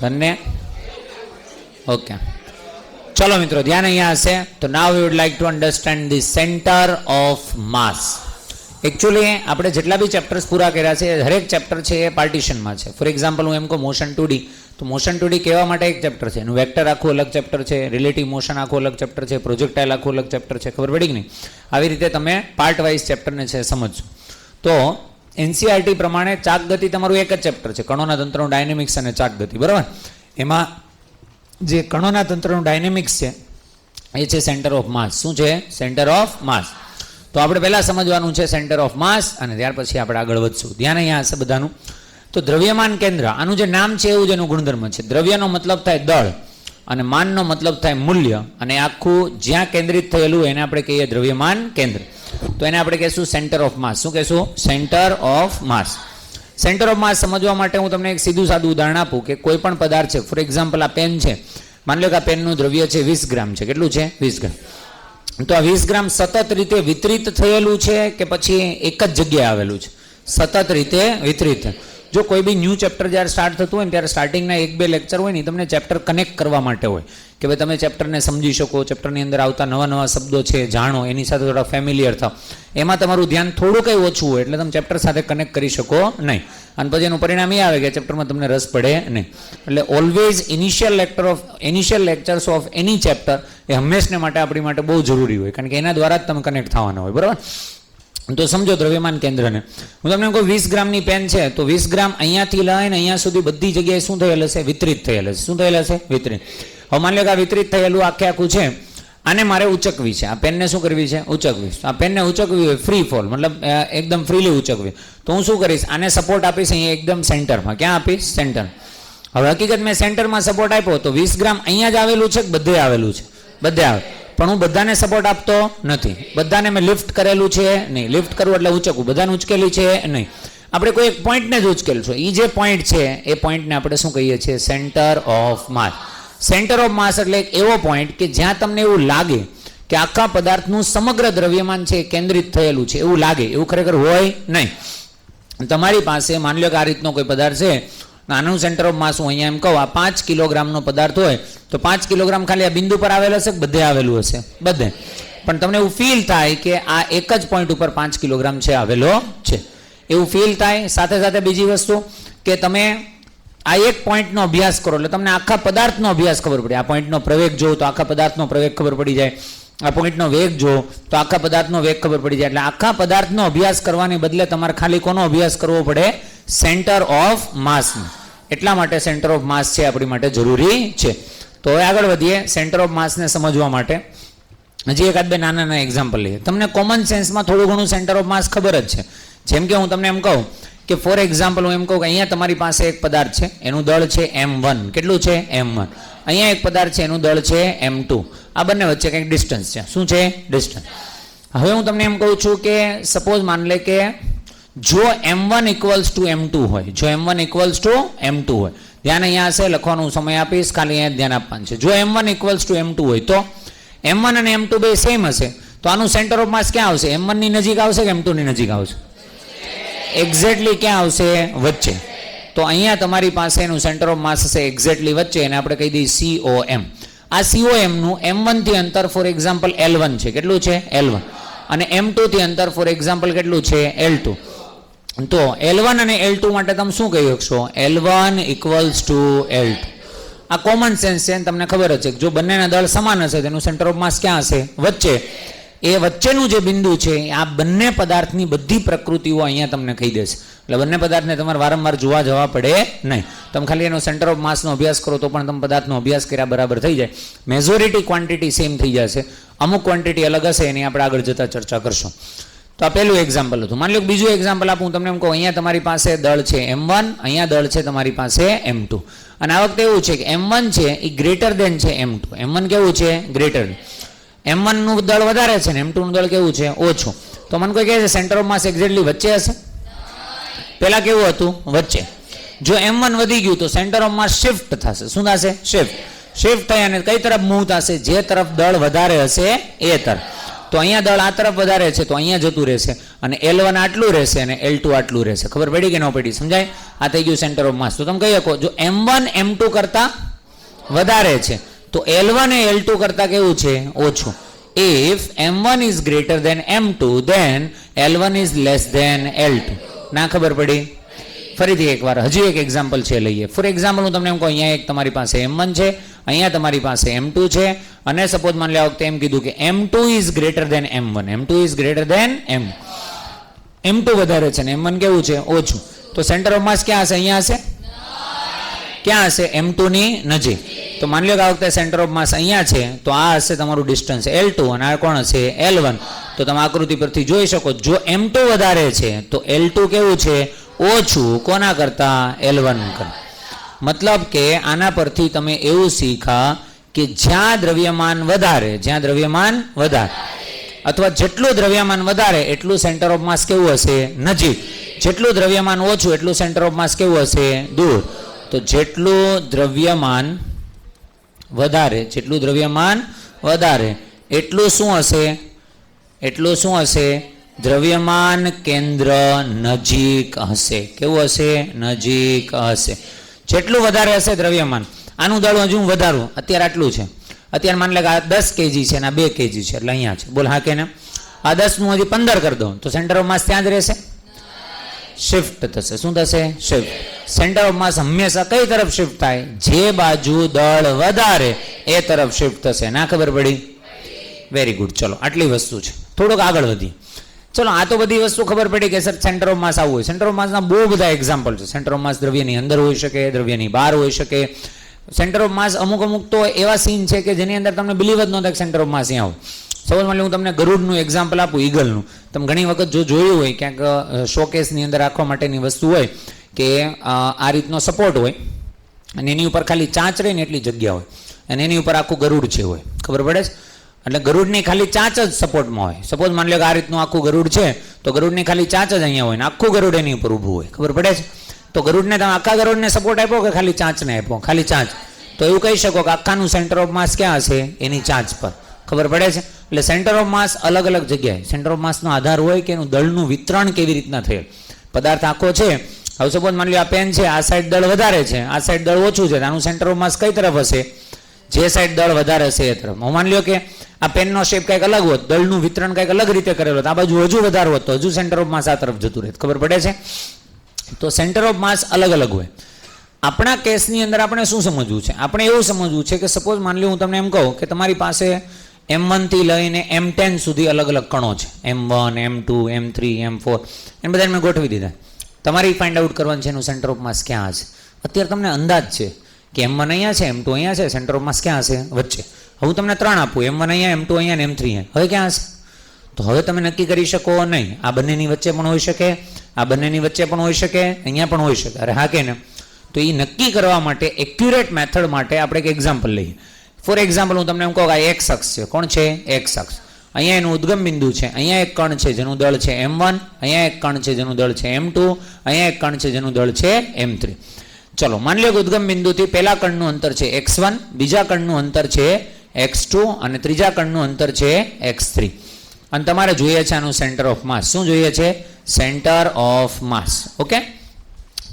ઘનને okay. ચલો મિત્રો ધ્યાન અહીંયા હશે. તો now we would like to understand the centre of mass. Actually આપણે જેટલા બી ચેપ્ટર્સ પૂરા કર્યા છે હરેક ચેપ્ટર છે એ પાર્ટીશનમાં છે. ફોર એક્ઝામ્પલ હું એમ કહું મોશન 2D, તો મોશન 2D કહેવા માટે એક ચેપ્ટર છે, એનું વેક્ટર આખું અલગ ચેપ્ટર છે, રિલેટિવ મોશન આખું અલગ ચેપ્ટર છે, પ્રોજેક્ટાઇલ આખું અલગ ચેપ્ટર છે. ખબર પડી કે નહીં? આવી રીતે તમે પાર્ટ વાઇઝ ચેપ્ટરને છે સમજજો. તો એનસીઆરટી પ્રમાણે ચાક ગતિ તમારું એક જ ચેપ્ટર છે, કણોના તંત્રનું ડાયનેમિક્સ અને ચાક ગતિ, બરાબર. એમાં જે કણોના તંત્રનું ડાયનેમિક્સ છે એ છે સેન્ટર ઓફ માસ. શું છે? સેન્ટર ઓફ માસ. તો આપણે પહેલાં સમજવાનું છે સેન્ટર ઓફ માસ અને ત્યાર પછી આપણે આગળ વધશું. ધ્યાન અહીંયા હશે બધાનું. તો દ્રવ્યમાન કેન્દ્ર, આનું જે નામ છે એવું જ એનું ગુણધર્મ છે. દ્રવ્યનો મતલબ થાય દળ અને માનનો મતલબ થાય મૂલ્ય, અને આખું જ્યાં કેન્દ્રિત થયેલું એને આપણે કહીએ દ્રવ્યમાન કેન્દ્ર. તો એને આપણે કહીશું સેન્ટર ઓફ માસ. શું કહીશું? Centre of mass. Centre of માસ સમજવા માટે હું તમને એક સીધું સાદું ઉદાહરણ આપું કે કોઈ પણ પદાર્થ છે, ફોર એક્ઝામ્પલ આ પેન છે, માની લો કે આ પેનનું દ્રવ્ય છે 20 ગ્રામ છે. કેટલું છે? 20 ગ્રામ. તો આ 20 ગ્રામ સતત રીતે વિતરિત થયેલું છે કે પછી એક જ જગ્યાએ આવેલું છે? સતત રીતે વિતરિત. જો કોઈ બી ન્યૂ ચેપ્ટર જ્યારે સ્ટાર્ટ થતું હોય ને ત્યારે સ્ટાર્ટિંગના 1-2 લેક્ચર હોય ને તમને ચેપ્ટર કનેક્ટ કરવા માટે હોય કે ભાઈ તમે ચેપ્ટરને સમજી શકો, ચેપ્ટરની અંદર આવતા નવા નવા શબ્દો છે જાણો, એની સાથે થોડા ફેમિલિયર થાવ. એમાં તમારું ધ્યાન થોડું કંઈ ઓછું હોય એટલે તમે ચેપ્ટર સાથે કનેક્ટ કરી શકો નહીં, અને પછી એનું પરિણામ એ આવે કે ચેપ્ટરમાં તમને રસ પડે નહીં. એટલે always initial lectures of any chapter એ હંમેશને માટે આપણી માટે બહુ જરૂરી હોય, કારણ કે એના દ્વારા જ તમે કનેક્ટ થવાના હોય, બરાબર. તો સમજો દ્રવ્યમાન કેન્દ્રને. હું તમને કહું 20 ગ્રામની પેન છે, તો 20 ગ્રામ અહીંયાથી લઈને અહીંયા સુધી બધી જગ્યાએ શું થયેલ હશે? વિતરિત થયેલ હશે. શું થયેલ હશે? વિતરિત. હવે માની લો કે આ વિતરિત થયેલું આખું છે, આને મારે ઉચકવી છે, આ પેનને શું કરવી છે? ઉચકવી. આ પેનને ઉચકવી હોય ફ્રી ફોલ, મતલબ એકદમ ફ્રીલી ઉચકવી, તો હું શું કરીશ? આને સપોર્ટ આપીશ અહીંયા એકદમ સેન્ટરમાં. ક્યાં આપીશ? સેન્ટર. હવે હકીકત મેં સેન્ટરમાં સપોર્ટ આપ્યો તો 20 ગ્રામ અહીંયા જ આવેલું છે કે બધે આવેલું છે? બધે આવે. પણ હું બધાને સપોર્ટ આપતો નથી, બધાને મેં લિફ્ટ કરેલું છે નહીં. લિફ્ટ કરવું એટલે ઉચકવું, બધાને ઉચકેલી છે નહીં. આપણે કોઈ એક પોઈન્ટને જ ઉચકેલું છે. એ જે પોઈન્ટ છે એ પોઈન્ટને આપણે શું કહીએ છીએ? Centre of mass. Centre of માસ એટલે એક એવો પોઈન્ટ કે જ્યાં તમને એવું લાગે કે આખા પદાર્થનું સમગ્ર દ્રવ્યમાન છે કેન્દ્રિત થયેલું છે એવું લાગે. એવું ખરેખર હોય નહીં. તમારી પાસે માની લો કે આ રીતનો કોઈ પદાર્થ છે, આનું સેન્ટર ઓફ માસ હું અહીંયા એમ કહું આ 5 કિલોગ્રામનો પદાર્થ હોય તો 5 કિલોગ્રામ ખાલી આ બિંદુ પર આવેલ હશે કે બધે આવેલું હશે? બધે. પણ તમને એવું ફીલ થાય કે આ એક જ પોઈન્ટ ઉપર 5 કિલોગ્રામ છે આવેલો છે, એવું ફીલ થાય. સાથે સાથે બીજી વસ્તુ કે તમે આ એક પોઈન્ટનો અભ્યાસ કરો એટલે તમને આખા પદાર્થનો અભ્યાસ ખબર પડે. આ પોઈન્ટનો પ્રવેગ જો તો આખા પદાર્થનો પ્રવેગ ખબર પડી જાય, આ પોઈન્ટનો વેગ જો તો આખા પદાર્થનો વેગ ખબર પડી જાય. એટલે આખા પદાર્થનો અભ્યાસ કરવાની બદલે તમારે ખાલી કોનો અભ્યાસ કરવો પડે? સેન્ટર ઓફ માસનો. એટલા માટે સેન્ટર ઓફ માસ છે આપણી માટે જરૂરી છે. તો હવે આગળ વધીએ. સેન્ટર ઓફ માસને સમજવા માટે હજી એકાદ બે નાના એક્ઝામ્પલ લઈએ. તમને કોમન સેન્સમાં થોડું ઘણું સેન્ટર ઓફ માસ ખબર જ છે. જેમ કે હું તમને એમ કહું કે ફોર એક્ઝામ્પલ હું એમ કહું કે અહીંયા તમારી પાસે એક પદાર્થ છે, એનું દળ છે m1. કેટલું છે? m1. અહીંયા એક પદાર્થ છે, એનું દળ છે m2. આ બંને વચ્ચે કંઈક ડિસ્ટન્સ છે. શું છે? ડિસ્ટન્સ. હવે હું તમને એમ કહું છું કે સપોઝ માન લે કે જો m1 ઇક્વલ્સ ટુ m2 હોય, જો m1 ઇક્વલ્સ ટુ m2 હોય, ધ્યાન અહીંયા હશે, લખવાનો સમય આપીશ, ખાલી અહીંયા ધ્યાન આપવાનું છે. જો m1 ઇક્વલ્સ ટુ m2 હોય તો m1 અને m2 બે સેમ હશે, તો આનું સેન્ટર ઓફ માસ ક્યાં આવશે? m1 ની નજીક આવશે કે m2 ની નજીક આવશે? એક્ઝેક્ટલી ક્યાં આવશે? વચ્ચે. તો અહીંયા તમારી પાસે એનું સેન્ટર ઓફ માસ હશે એક્ઝેક્ટલી વચ્ચે, એને આપણે કહી દઈએ COM. આ COM નું m1 થી અંતર ફોર એક્ઝામ્પલ L1 છે. કેટલું છે? L1. અને m2 થી અંતર ફોર એક્ઝામ્પલ કેટલું છે? L2. તો L1 અને L2 માટે તમે શું કહી શકશો? L1 equals to L2. આ કોમન સેન્સ છે, તમને ખબર જ છે જો બંનેના દળ સમાન હશે તેનું સેન્ટર ઓફ માસ ક્યાં હશે? વચ્ચે. એ વચ્ચેનું જે બિંદુ છે આ બંને પદાર્થની બધી પ્રકૃતિઓ અહીંયા તમને કહી દેશે. એટલે બંને પદાર્થને તમારે વારંવાર જોવા જવા પડે નહીં. તમે ખાલી એનો સેન્ટર ઓફ માસનો અભ્યાસ કરો તો પણ તમે પદાર્થનો અભ્યાસ કર્યા બરાબર થઈ જાય. મેજોરિટી ક્વોન્ટિટી સેમ થઈ જશે, અમુક ક્વોન્ટિટી અલગ હશે, એની આપણે આગળ જતા ચર્ચા કરશું. તો આ પહેલું એક્ઝામ્પલ હતું. માની લો બીજું એક્ઝામ્પલ આપું, હું તમને એમ કહું અહીંયા તમારી પાસે દળ છે m1, અહીંયા દળ છે તમારી પાસે m2. અને આ વખતે એવું છે કે m1 છે એ ગ્રેટર દેન છે m2. m1 કેવું છે? ગ્રેટર. m1 નું દળ વધારે છે ને m2 નું દળ કેવું છે? ઓછું. તો મને કોઈ કહે છે સેન્ટર ઓફ માસ એક્ઝેક્ટલી વચ્ચે હશે? પહેલા કેવું હતું? વચ્ચે. જો m1 વધી ગયું તો સેન્ટર ઓફ માસ શિફ્ટ થશે. શું થશે? શિફ્ટ થઈ અને કઈ તરફ મૂવ થશે? જે તરફ દળ વધારે હશે એ તરફ. તો અહીંયા દળ આ તરફ વધારે છે તો અહીંયા જતું રહેશે, અને L1 આટલું રહેશે અને L2 આટલું રહેશે. ખબર પડી કે ન પડી? સમજાય? આ થઈ ગયું સેન્ટર ઓફ માસ. તો તમે કહી શકો જો M1 M2 કરતા વધારે છે તો L1 એ L2 કરતા કેવું છે? ઓછું. If M1 is greater than M2 then L1 is less than L2. ના ખબર પડી? ફરીથી એકવાર હજી એક એક્ઝામ્પલ છે લઈએ. ફોર એક્ઝામ્પલ હું તમને એમ કહું અહીંયા એક તમારી પાસે M1 છે, અહીંયા તમારી પાસે M2 છે અને સપોઝ માની લો આ વખતે એમ કીધું કે M2 is greater than M1. M2 is greater than M2 વધારે છે ને M1 કેવું છે? ઓછું. તો સેન્ટર ઓફ માસ ક્યાં હશે? અહીંયા હશે. ક્યાં હશે? M2 ની નજીક. તો માની લો કે આ વખતે સેન્ટર ઓફ માસ અહીંયા છે તો આ હશે તમારું ડિસ્ટન્સ L2 અને આ કોણ હશે? L1. તો તમે આકૃતિ પરથી જોઈ શકો જો M2 વધારે છે તો L2 કેવું છે? ઓછું. કોના કરતા? L1 કરતા. મતલબ કે આના પરથી તમે એવું શીખા કે જ્યાં દ્રવ્યમાન વધારે અથવા જેટલું દ્રવ્યમાન વધારે એટલું સેન્ટર ઓફ માસ કેવું હશે? નજીક. જેટલું દ્રવ્યમાન ઓછું એટલું સેન્ટર ઓફ માસ કેવું હશે? દૂર. તો જેટલું દ્રવ્યમાન વધારે એટલું શું હશે? દ્રવ્યમાન કેન્દ્ર નજીક હશે. કેવું હશે? નજીક હશે. જેટલું વધારે હશે દ્રવ્યમાન. આનું દળ હજુ હું વધારું. અત્યારે આટલું છે. અત્યારે માની લે કે આ 10 kg છે અને આ 2 kg છે એટલે અહીંયા છે. બોલ હા કે ના? આ 10 નું હજી 15 કરી દઉં તો સેન્ટર ઓફ માસ ત્યાં જ રહેશે? શિફ્ટ થશે. શું થશે? શિફ્ટ. સેન્ટર ઓફ માસ હંમેશા કઈ તરફ શિફ્ટ થાય? જે બાજુ દળ વધારે એ તરફ શિફ્ટ થશે. ના ખબર પડી? Very good. ચલો આટલી વસ્તુ છે. થોડુંક આગળ વધીએ. ચલો આ તો બધી વસ્તુ ખબર પડી કે સર સેન્ટર ઓફ માસ આવું હોય. સેન્ટર ઓફ માસના બહુ બધા એક્ઝામ્પલ છે. સેન્ટર ઓફ માસ દ્રવ્યની અંદર હોઈ શકે, દ્રવ્યની બહાર હોઈ શકે. સેન્ટર ઓફ માસ અમુક તો એવા સીન છે કે જેની અંદર તમને બિલીવ જ ન થાય સેન્ટર ઓફ માસ અહીંયા હોય. સપોઝ માની હું તમને ગરુડનું એક્ઝામ્પલ આપું, ઈગલનું. તમે ઘણી વખત જો જોયું હોય ક્યાંક શોકેસની અંદર રાખવા માટેની વસ્તુ હોય કે આ રીતનો સપોર્ટ હોય અને એની ઉપર ખાલી ચાંચ રહે ને એટલી જગ્યા હોય અને એની ઉપર આખું ગરુડ છે હોય. ખબર પડે છે? એટલે ગરુડની ખાલી ચાંચ જ સપોર્ટમાં હોય. સપોઝ માની લો કે આ રીતનું આખું ગરુડ છે તો ગરુડની ખાલી ચાંચ જ અહીંયા હોય ને આખું ગરુડ એની ઉપર ઊભું હોય. ખબર પડે છે? તો ગરુડને તમે આખા ગરુડને સપોર્ટ આપ્યો કે ખાલી ચાંચને આપ્યો? ખાલી ચાંચ. તો એવું કહી શકો કે આખાનું સેન્ટર ઓફ માસ ક્યાં હશે? એની ચાંચ પર. ખબર પડે છે? એટલે સેન્ટર ઓફ માસ અલગ અલગ જગ્યાએ. સેન્ટર ઓફ માસનો આધાર હોય કે એનું દળનું વિતરણ કેવી રીતના થયેલ. પદાર્થ આખો છે. હવે સપોઝ માની લો આ પેન છે, આ સાઈડ દળ વધારે છે, આ સાઈડ દળ ઓછું છે. આનું સેન્ટર ઓફ માસ કઈ તરફ હશે? જે સાઈડ દળ વધારે હશે એ તરફ. હું માની લો કે આ પેનનો શેપ કંઈક અલગ હોત, દળનું વિતરણ કંઈક અલગ રીતે કરેલો હોત, આ બાજુ હજુ વધારે હોત તો હજુ સેન્ટર ઓફ માસ આ તરફ જતું રહે. ખબર પડે છે? તો સેન્ટર ઓફ માસ અલગ અલગ હોય. આપણા કેસની અંદર આપણે શું સમજવું છે? આપણે એવું સમજવું છે કે સપોઝ માની લો હું તમને એમ કહું કે તમારી પાસે M1 થી લઈને M10 સુધી અલગ અલગ કણો છે. M1, M2, M3, M4 એ બધાને મેં ગોઠવી દીધા. તમારી ફાઇન્ડ આઉટ કરવાનું છે એનું સેન્ટર ઓફ માસ ક્યાં હશે. અત્યારે તમને અંદાજ છે કે M1 અહીંયા છે, M2 અહીંયા છે, સેન્ટર ઓફ માસ ક્યાં હશે? વચ્ચે. હું તમને 3 આપું, M1 અહીંયા, M2 અહીંયા ને M3 અહીંયા. હવે ક્યાં હશે? તો હવે તમે નક્કી કરી શકો નહીં. આ બંનેની વચ્ચે પણ હોઈ શકે, આ બંનેની વચ્ચે પણ હોઈ શકે, અહીંયા પણ હોઈ શકે. અરે હા કે ને? તો એ નક્કી કરવા માટે એક્યુરેટ મેથડ માટે આપણે એક એક્ઝામ્પલ લઈએ. ફોર એક્ઝામ્પલ હું તમને એમ કહું કે આ એક્સ અક્ષ છે. કોણ છે? એક્સ અક્ષ. અહીંયા એનું ઉદ્ગમ બિંદુ છે. અહીંયા એક કણ છે જેનું દળ છે M1, અહીંયા એક કણ છે જેનું દળ છે M2, અહીંયા એક કણ છે જેનું દળ છે M3. ચલો માની લો કે ઉદ્ગમ બિંદુથી પહેલા કણનું અંતર છે x1, બીજા કણનું અંતર છે x2 અને ત્રીજા કણનું અંતર છે x3. અને તમારે જોઈએ છે આનું સેન્ટર ઓફ માસ. શું જોઈએ છે? Centre of mass. ઓકે.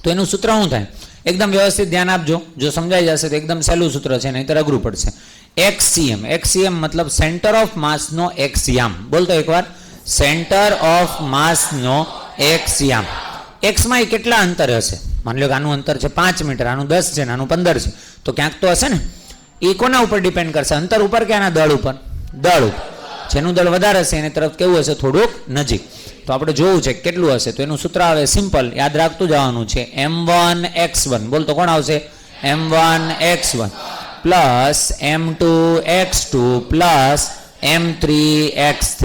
તો એનું સૂત્ર શું થાય? એકદમ વ્યવસ્થિત ધ્યાન આપજો. જો સમજાઈ જશે તો એકદમ સહેલું સૂત્ર છે, નહીંતર અઘરું પડશે. XCM. XCM મતલબ સેન્ટર ઓફ માસનો XYAM. બોલતો એકવાર. સેન્ટર ઓફ માસનો XYAM. એક્સમાં કેટલા અંતર હશે? માની લો કે આનું અંતર છે 5 મીટર, આનું 10 છે, આનું 15 છે. તો ક્યાંક તો હશે ને. એ કોના ઉપર ડિપેન્ડ કરશે? અંતર ઉપર કે આના દળ ઉપર? દળ ઉપર. જેનું દળ વધારે હશે એની તરફ કેવું હશે? થોડુંક નજીક. તો આપણે જોવું છે કેટલું હશે. તો એનું સૂત્ર આવે સિમ્પલ, યાદ રાખતું જવાનું છે. M1x1. બોલ તો કોણ આવશે? M1x1 plus M2x2 plus M3x3.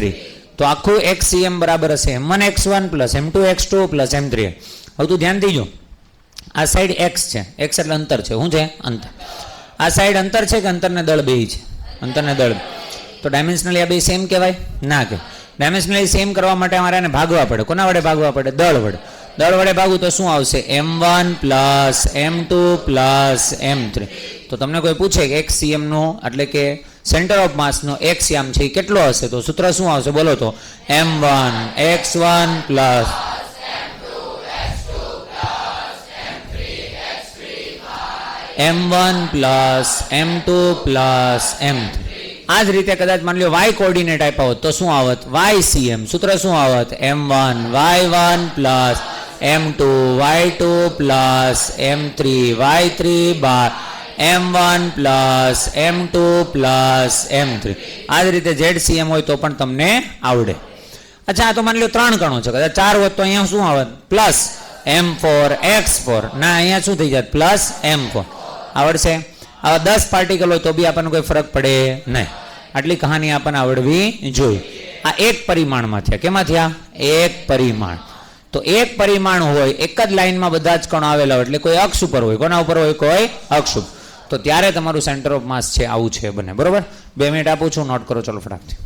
તો આખું XCM બરાબર હશે M1x1 plus M2x2 plus M3. હવે તું ધ્યાનથી જો. આ સાઈડ x છે. x એટલે અંતર છે. શું છે? અંતર. આ સાઈડ અંતર છે કે અંતરને દળ બે છે? અંતરને દળ. તો ડાયમેન્શનલી આ બે સેમ કહેવાય? ના કે. ડાયમેન્શનલી સેમ કરવા માટે અમારે આને ભાગવા પડે. કોના વડે ભાગવા પડે? દળ વડે. દળ વડે ભાગવું તો શું આવશે? M1 plus M2 plus M3. તો તમને કોઈ પૂછે કે XCM નો એટલે કે સેન્ટર ઓફ માસનો એક્સયામ છે એ કેટલો હશે? તો સૂત્ર શું આવશે બોલો તો? m1 x1 plus m1 plus m2 plus m3. આ જ રીતે કદાચ માની લો y કોઓર્ડિનેટ આપ્યા હોત તો શું આવત? ycm. સૂત્ર શું આવત? m1 y1 plus m2 y2 plus m3 y3 બાર m1 plus m2 plus m3. આ જ રીતે zcm હોય તો પણ તમને આવડે. અચ્છા, આ તો માની લો 3 ગણો છે, કદાચ 4 હોત તો અહીંયા શું આવત? Plus m4 x4. ના, અહીંયા શું થઈ જાય? Plus m4. આવડશે? આવા 10 પાર્ટિકલ હોય તો બી આપણને કોઈ ફરક પડે નહીં. આટલી કહાની આપણને આવડવી જોઈએ. આ એક પરિમાણમાં થયા. કેમાં થયા? એક પરિમાણ. તો એક પરિમાણ હોય, એક જ લાઈનમાં બધા જ કણો આવેલા હોય, એટલે કોઈ અક્ષ ઉપર હોય. કોના ઉપર હોય? કોઈ અક્ષ ઉપર. તો ત્યારે તમારું સેન્ટર ઓફ માસ છે આવું છે બને. બરોબર? 2 મિનિટ આપું છું, નોટ કરો. ચલો ફટાકથી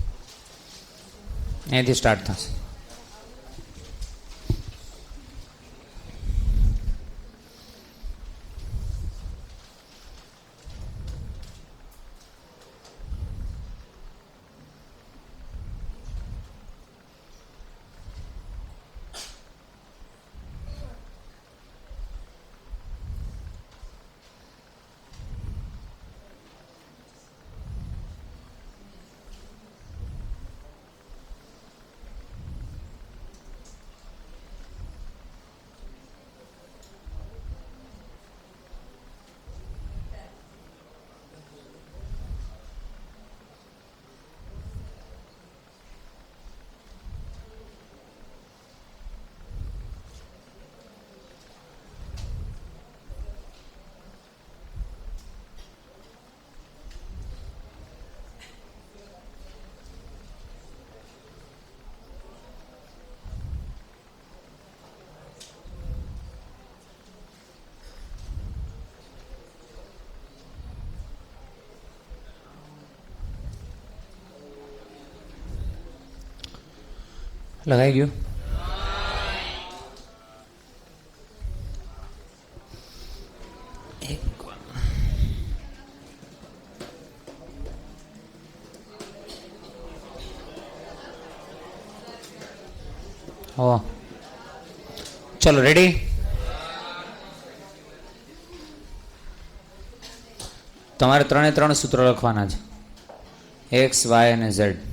અહીંથી સ્ટાર્ટ થશે. લગાઈ ગયું? હો, ચલો રેડી? તમારે 3 સૂત્રો લખવાના છે, એક્સ, વાય અને ઝેડ.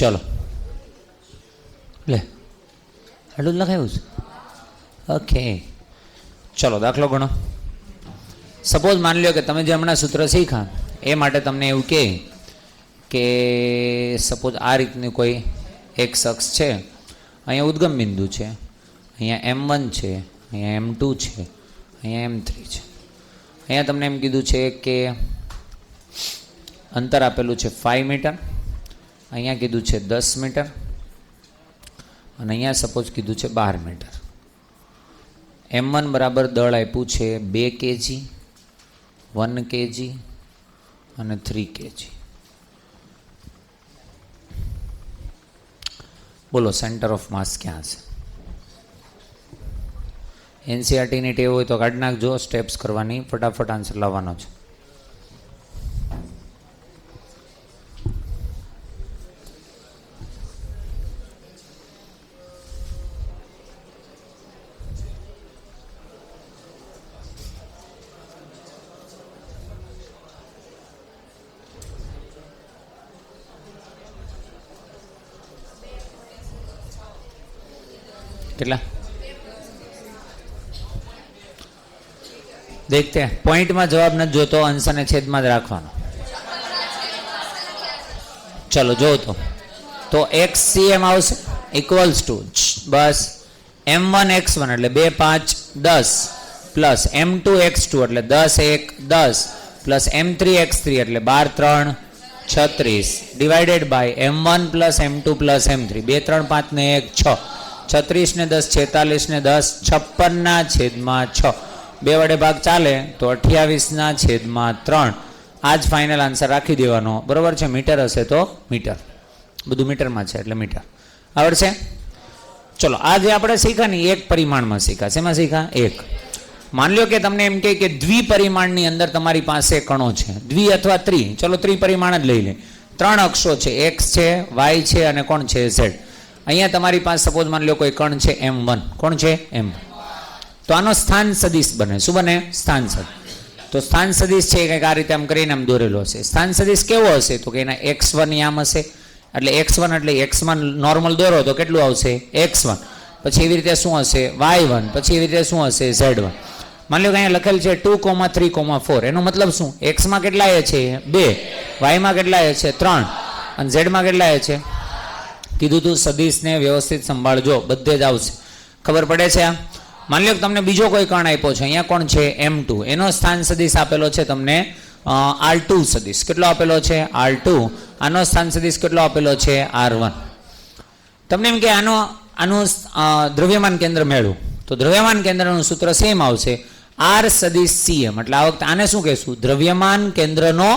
ચલો લે, આટલું જ લખાયું છે. ઓકે, ચલો દાખલો ગણો. સપોઝ માની લો કે તમે જે હમણાં સૂત્ર શીખ્યા એ માટે તમને એવું કહે કે સપોઝ આ રીતનું કોઈ એક શખ્સ છે, અહીંયા ઉદ્ગમ બિંદુ છે, અહીંયા m1 છે, અહીંયા m2 છે, અહીંયા m3 છે. અહીંયા તમને એમ કીધું છે કે અંતર આપેલું છે 5 મીટર, અહીંયા કીધું છે 10 મીટર અને અહીંયા સપોઝ કીધું છે 12 મીટર. m1 બરાબર દળ આપ્યું છે 2 kg, 1 kg અને 3 kg. બોલો સેન્ટર ઓફ માસ ક્યાં છે? એનસીઆરટીની ટેવ હોય તો કાઢી નાખજો, સ્ટેપ્સ કરવાની, ફટાફટ આન્સર લાવવાનો છે. કેટલા? દેખતે પોઈન્ટમાં જવાબ નથી જોતો, અંશ અને છેદમાં જ રાખવાનો. ચલો જો તો XCM આવશે equals to bus M1 X1 એટલે 2 5 10 પ્લસ M2 X2 એટલે 10 1 10 પ્લસ M3 X3 એટલે 12 3 36 divided by M1 plus M2 plus M3 2 3 5 ને 1 6 36 ને 10 46 ને 10 56 ના છેદમાં 6 બે વડે ભાગ ચાલે તો 28 ના છેદમાં 3. આ જ ફાઇનલ આન્સર રાખી દેવાનો. બરોબર છે? મીટર હશે તો મીટર, બધું મીટરમાં છે એટલે મીટર. આવડશે? ચલો આજે આપણે શીખા ને એક પરિમાણમાં શીખા. શેમાં શીખા? એક. માની લો કે તમને એમ કે દ્વિપરિમાણની અંદર તમારી પાસે કણો છે, દ્વિ અથવા ત્રિ, ચલો ત્રિપરિમાણ જ લઈ લે. 3 અક્ષો છે, x છે, y છે અને કોણ છે? z. અહીંયા તમારી પાસે સપોઝ માની લો કોઈ કણ છે M1. કોણ છે? M1. તો આનો સ્થાન સદિશ બને. શું બને? સ્થાન સદિશ. તો સ્થાન સદિશ છે કંઈક આ રીતે આમ કરીને આમ દોરેલો હશે. સ્થાન સદિશ કેવો હશે? તો કે એના x1 આમ હશે, એટલે x1 એટલે x1 નોર્મલ દોરો તો કેટલું આવશે? x1. પછી એવી રીતે શું હશે? y1. પછી એવી રીતે શું હશે? z1. માની લો કે અહીંયા લખેલ છે 2, 3, 4. એનો મતલબ શું? x માં કેટલા એ છે? 2. y માં કેટલા એ છે? 3. અને z માં કેટલા એ છે? કીધું તું સદિશને વ્યવસ્થિત સંભાળજો, બધે જ આવશે. ખબર પડે છે? આ માની લો કે તમને બીજો કોઈ કણ આપ્યો છે, અહીંયા કોણ છે? M2. એનો સ્થાન સદિશ આપેલો છે તમને R2 સદિશ. કેટલો આપેલો છે? R2. આનો સ્થાન સદિશ કેટલો આપેલો છે? R1. તમને એમ કે આનું દ્રવ્યમાન કેન્દ્ર મેળવું, તો દ્રવ્યમાન કેન્દ્રનું સૂત્ર સેમ આવશે, R સદિશ CM. એટલે આ વખતે આને શું કહેશું? દ્રવ્યમાન કેન્દ્રનો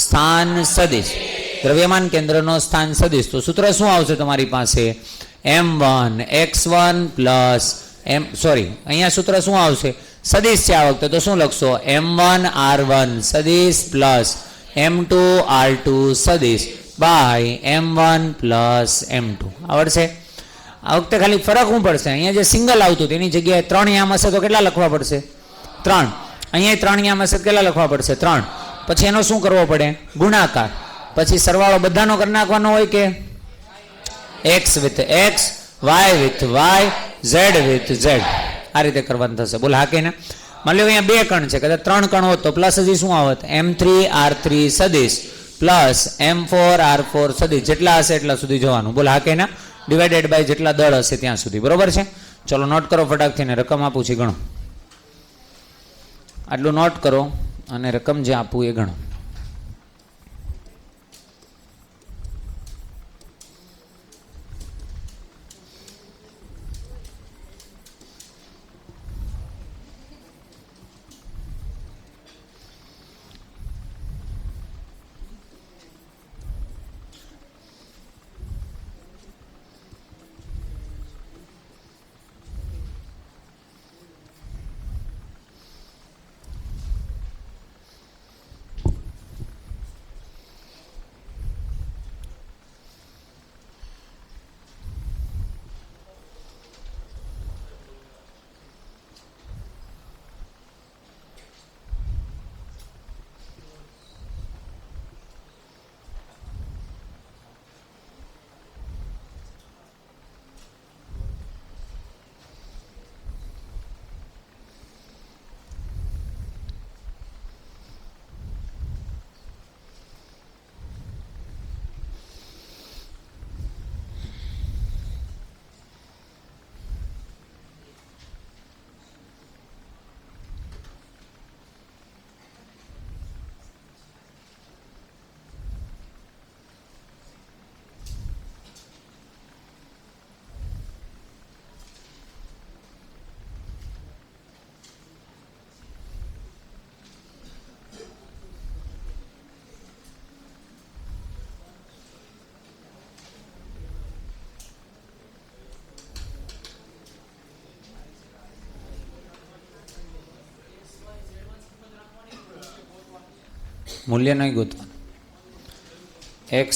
સ્થાન સદિશ. દ્રવ્યમાન કેન્દ્રનો સ્થાન સદિશ. તો સૂત્ર શું આવશે તમારી પાસે? M1 X1 પ્લસ અહીંયા સૂત્ર શું આવશે? સદિશ છે આ વખતે, તો શું લખશો? M1 R1 સદિશ પ્લસ M2 R2 સદિશ બાય M1 પ્લસ M2. આવડશે? આ વખતે ખાલી ફરક શું પડશે? અહીંયા જે સિંગલ આવતું તેની જગ્યાએ 3 યામ હશે તો કેટલા લખવા પડશે? 3. અહીંયા 3 યામ હશે કેટલા લખવા પડશે? 3. પછી એનો શું કરવો પડે? ગુણાકાર. પછી સરવાળો બધાનો કરી નાખવાનો હોય કે x with x, y with y, z with z. આ રીતે કરવાનું થશે. બોલ હા કે ના? માની લો અહીંયા 2 કણ છે, કદાચ 3 કણ હોત તો પ્લસ હજી શું આવત? M3 R3 સદિશ પ્લસ M4 R4 સદિશ. જેટલા હશે એટલા સુધી જવાનું. બોલ હા કે ના? ડિવાઇડેડ બાય જેટલા દળ હશે ત્યાં સુધી. બરોબર છે? ચલો નોટ કરો ફટાકથી ને રકમ આપું છે ગણો. આટલું નોટ કરો અને રકમ જે આપું એ ગણો. મૂલ્ય નહીં ગોતવાનું. x,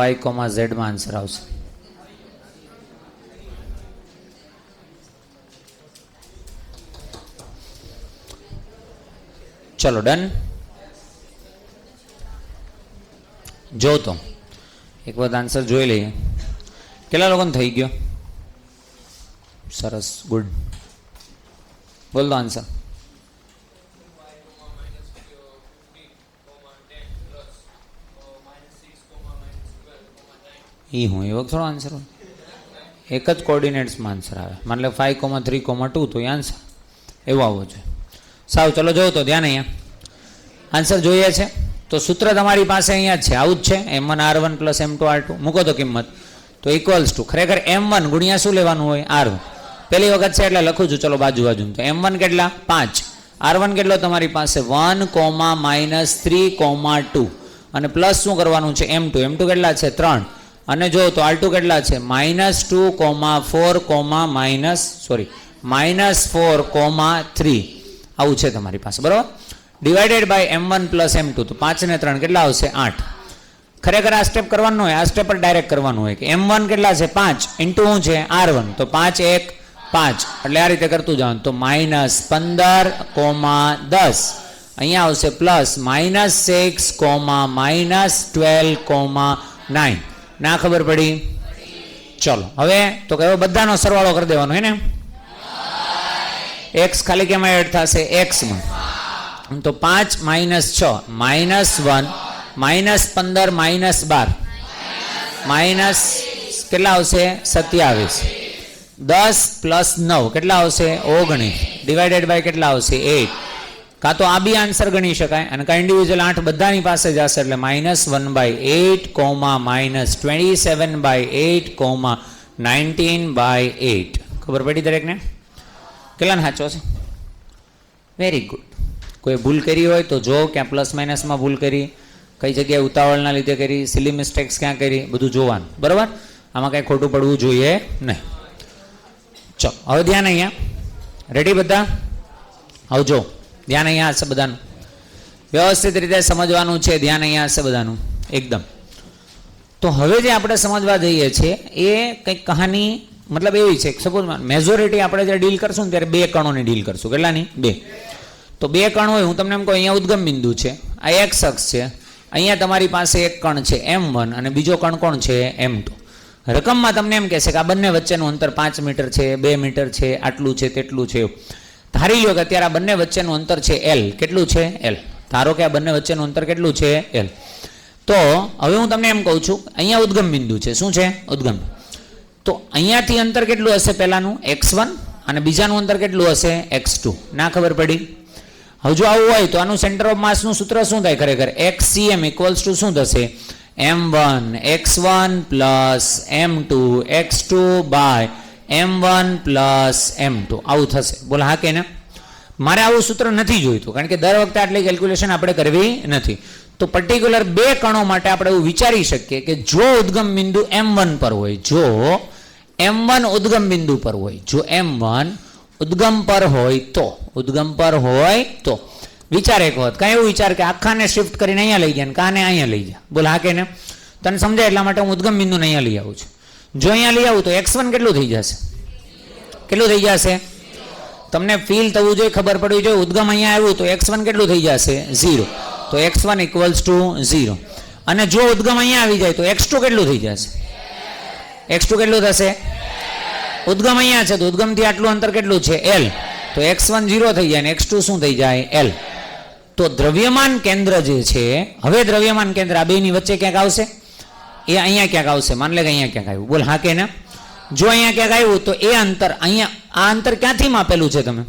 y, z માં આન્સર આવશે. ચલો ડન. જો તો એક વખત આન્સર જોઈ લઈએ. કેટલા લોકોને થઈ ગયો? સરસ, ગુડ. બોલ દો આન્સર. એ હું એવો થોડો આન્સર હોય, એક જ કોર્ડિનેટ્સમાં આન્સર આવે. માની લો 5,3,2 તો એ આન્સર એવો આવવો જોઈએ. સાવ ચલો જોવો તો ધ્યાન અહીંયા આન્સર જોઈએ છે. તો સૂત્ર તમારી પાસે અહીંયા જ છે, આવું જ છે. M1 R1 plus M2 R2 મૂકો તો કિંમત તો ઇક્વલ્સ ટુ ખરેખર M1 ગુણ્યા શું લેવાનું હોય? R1. પહેલી વખત છે એટલે લખું છું, ચલો બાજુ તો M1 કેટલા? 5. R1 કેટલો તમારી પાસે? 1, -3, 2 અને પ્લસ શું કરવાનું છે? M2. M2 કેટલા છે? 3. અને જો તો R2 કેટલા છે? -2, -4, -3 આવું છે તમારી પાસે, બરાબર. Divided by M1 plus M2 તો 5 ને 3 કેટલા આવશે? 8. ખરેખર આ સ્ટેપ કરવાનું હોય, આ સ્ટેપ પર ડાયરેક્ટ કરવાનું હોય કે M1 કેટલા છે? 5 ઇન્ટુ શું છે? R1. તો 5 1 5 એટલે આ રીતે કરતું જવાનું. તો -15, 10 અહીંયા આવશે પ્લસ -6, -12, 9. ના ખબર પડી? ચલો હવે તો કયો બધાનો સરવાળો કરી દેવાનો હે ને? x ખાલી કેમાં એડ થશે? x માં. તો 5 - 6 -1 -15 -12 માઇનસ કેટલા આવશે? 27. 10 પ્લસ 9 કેટલા આવશે? 19 ડિવાઇડેડ બાય કેટલા આવશે? 8. કાં તો આ બી આન્સર ગણી શકાય અને કાં ઇન્ડિવિજ્યુઅલ 8 બધાની પાસે જશે એટલે -1/8, -27/8, -19/8. ખબર પડી દરેકને? કેટલાને સાચો છે? Very good. કોઈ ભૂલ કરી હોય તો જો ક્યાં પ્લસ માઇનસમાં ભૂલ કરી, કઈ જગ્યાએ ઉતાવળના લીધે કરી, સિલી મિસ્ટેક્સ ક્યાં કરી, બધું જોવાનું, બરાબર. આમાં કાંઈ ખોટું પડવું જોઈએ નહીં. ચલો હવે ધ્યાન અહીંયા. રેડી બધા? આવજો. ધ્યાન અહીંયા હશે બધાનું, વ્યવસ્થિત રીતે સમજવાનું છે. ધ્યાન અહીંયા હશે બધાનું એકદમ. તો હવે જે આપણે સમજવા જઈએ છીએ એ કંઈક કહાની મતલબ એવી છે, સપોઝ મેજોરિટી આપણે જ્યારે ડીલ કરશું ને ત્યારે 2 કણોની ડીલ કરશું. કેટલાની? 2. તો 2 કણ હોય, હું તમને એમ કહું અહીંયા ઉદ્ગમ બિંદુ છે, આ x અક્ષ છે, અહીંયા તમારી પાસે એક કણ છે M1 અને બીજો કણ કોણ છે? M2. રકમમાં તમને એમ કહેશે કે આ બંને વચ્ચેનું અંતર 5 મીટર છે, 2 મીટર છે, આટલું છે, તેટલું છે. ધારી લો કે અત્યારે આ બંને વચ્ચેનું અંતર છે L. કેટલું છે? L. ધારો કે આ બંને વચ્ચેનું અંતર કેટલું છે? L. તો હવે હું તમને એમ કહું છું અહીંયા ઉદ્ગમ બિંદુ છે. શું છે? ઉદ્ગમ. તો અહીંયાથી અંતર કેટલું હશે? પહેલાનું x1 અને બીજાનું અંતર કેટલું હશે? x2. ના ખબર પડી? હવે જો આવું હોય તો આનું સેન્ટર ઓફ માસનું સૂત્ર શું થાય ખરેખર? xcm ઇક્વલ્સ ટુ શું થશે? m1 x1 plus m2 x2 by m1 plus m2 આવું થશે. બોલો હા કે ના? મારે આવું સૂત્ર નથી જોઈતું કારણ કે દર વખતે આટલી કેલ્ક્યુલેશન આપણે કરવી નથી. તો પર્ટિક્યુલર 2 કણો માટે આપણે એવું વિચારી શકીએ કે જો ઉદ્ગમ બિંદુ M1 પર હોય, જો M1 ઉદ્ગમ બિંદુ પર હોય, જો M1 ઉદ્ગમ પર હોય તો વિચાર એક વખત કાંઈ એવું વિચાર કે આખાને શિફ્ટ કરીને અહીંયા લઈ ગયા ને કાને અહીંયા લઈ ગયા. બોલ હા કે ને? તને સમજાય એટલા માટે હું ઉદ્ગમ બિંદુને અહીંયા લઈ આવું છું. જો અહીંયા લઈ આવું તો x1 કેટલું થઈ જશે? કેટલું થઈ જશે? તમને ફીલ થવું જોઈએ, ખબર પડવી જોઈએ. ઉદ્ગમ અહીંયા આવ્યું તો x1 કેટલું થઈ જશે? 0. તો x1 ઇક્વલ્સ ટુ 0. અને જો ઉદ્ગમ અહીંયા આવી જાય તો x2 કેટલું થઈ જશે? x2 કેટલું થશે? ઉદ્ગમ અહીંયા છે તો ઉદ્ગમથી આટલું અંતર કેટલું છે? L. તો x1 0 થઈ જાય ને x2 શું થઈ જાય? L. તો દ્રવ્યમાન કેન્દ્ર જે છે, હવે દ્રવ્યમાન કેન્દ્ર આ બેની વચ્ચે ક્યાંક આવશે, એ અહીંયા ક્યાંક આવશે. માન લે કે અહીંયા ક્યાંક આવ્યું. બોલ હા કે ના? જો અહીંયા ક્યાંક આવ્યું તો એ અંતર અહીંયા, આ અંતર ક્યાંથી માપેલું છે તમે?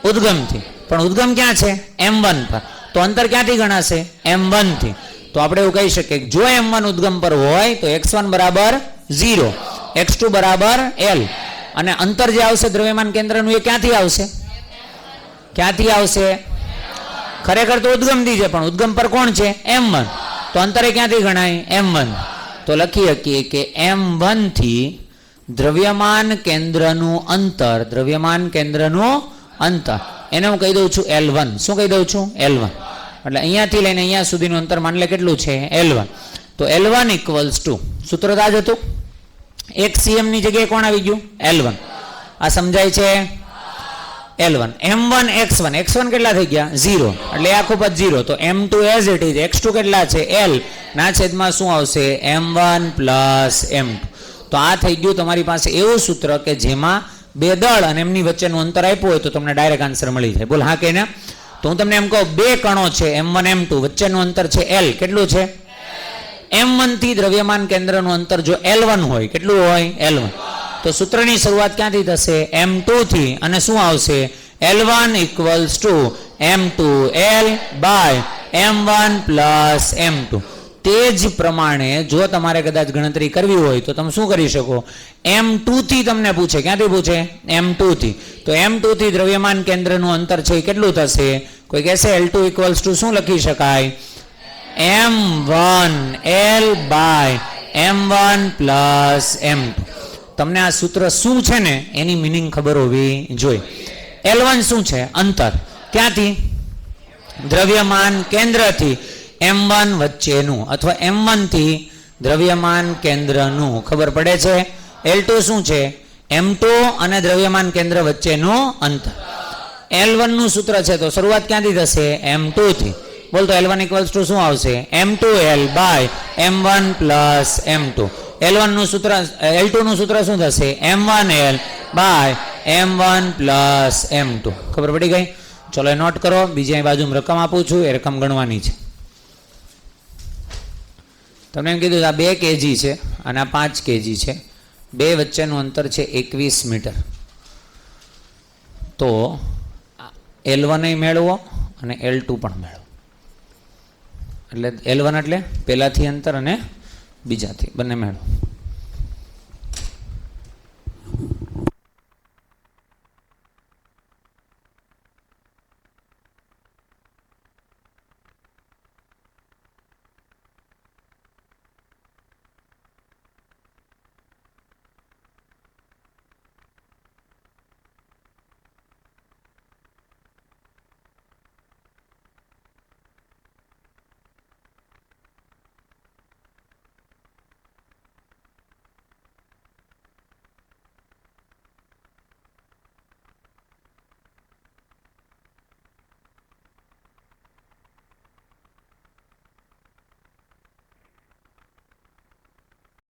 ઉદ્ગમથી. પણ ઉદ્ગમ ક્યાં છે? M1 પર. તો અંતર ક્યાંથી ગણાશે? M1 થી. તો આપણે એવું કહી શકીએ કે જો M1 ઉદ્ગમ પર હોય તો x1 બરાબર 0, x2 બરાબર L. અને અંતર જે આવશે દ્રવ્યમાન કેન્દ્રનું એ ક્યાંથી આવશે? ક્યાંથી આવશે? ખરેખર તો ઉદ્ગમથી છે પણ ઉદ્ગમ પર કોણ છે? M1. તો અંતરે ક્યાંથી ગણાય? M1. તો લખી શકીએ કે M1 થી દ્રવ્યમાન કેન્દ્રનું અંતર, દ્રવ્યમાન કેન્દ્રનું અંતર એને હું કહી દઉં છું L1. શું કહી દઉં છું? L1. એટલે અહીંયાથી લઈને અહીંયા સુધીનું અંતર માની લે કેટલું છે? L1. તો L1 ઇક્વલ્સ ટુ સૂત્રતા જ હતું, એક cm ની જગ્યાએ કોણ આવી ગયું? L1. આ સમજાય છે? L1. M1 x1, x1 કેટલા થઈ ગયા? 0. એટલે આખું પદ 0. તો M2 as it is, x2 કેટલા છે? L. ના છેદમાં શું આવશે? M1 plus M2. તો આ થઈ ગયું તમારી પાસે એવું સૂત્ર કે જેમાં બે દળ અને એમની વચ્ચેનું અંતર આપ્યું હોય તો તમને ડાયરેક્ટ આન્સર મળી જાય. બોલ હા કે ના? તો હું તમને એમ કહું, બે કણો છે M1 M2, વચ્ચેનું અંતર છે L. કેટલું છે? M1 થી દ્રવ્યમાન કેન્દ્રનું અંતર જો L1 હોય, કેટલું હોય? L1. તો સૂત્રની શરૂઆત ક્યાંથી થશે? M2 થી. અને શું આવશે? L1 equals to M2L by M1 plus M2. તે જ પ્રમાણે જો તમારે કદાચ ગણતરી કરવી હોય તો તમે શું કરી શકો? M2 થી તમને પૂછે, ક્યાંથી પૂછે? M2 થી. તો M2 થી દ્રવ્યમાન કેન્દ્રનું અંતર છે એ કેટલું થશે? કોઈ કહેશે L2 equals to શું લખી શકાય? M1L by M1 plus M2. તમને આ સૂત્ર શું છે ને એની મિનિંગ ખબર હોવી જોઈએ. L1 શું છે? અંતર. ક્યાંથી? દ્રવ્યમાન કેન્દ્રથી M1 વચ્ચેનું, અથવા M1 થી દ્રવ્યમાન કેન્દ્રનું. ખબર પડે છે? L2 શું છે? M2 અને દ્રવ્યમાન કેન્દ્ર વચ્ચેનું અંતર. L1 નું સૂત્ર છે તો શરૂઆત ક્યાંથી થશે? M2 થી. બોલ તો L1 equals to શું આવશે? M2L by M1 plus M2. L1 નું સૂત્ર, L2 નું સૂત્ર શું થશે? M1L by M1 plus M2. ખબર પડી ગઈ? ચલો એ નોટ કરો. બીજી બાજુમાં રકમ આપું છું, એ રકમ ગણવાની છે. તમને એમ કીધું આ 2 kg છે અને આ 5 kg છે. બે વચ્ચેનું અંતર છે 21 મીટર. તો L1 મેળવો અને L2 પણ મેળવો. એટલે L1 એટલે પહેલાથી અંતર અને બીજાથી બંને મેળવો.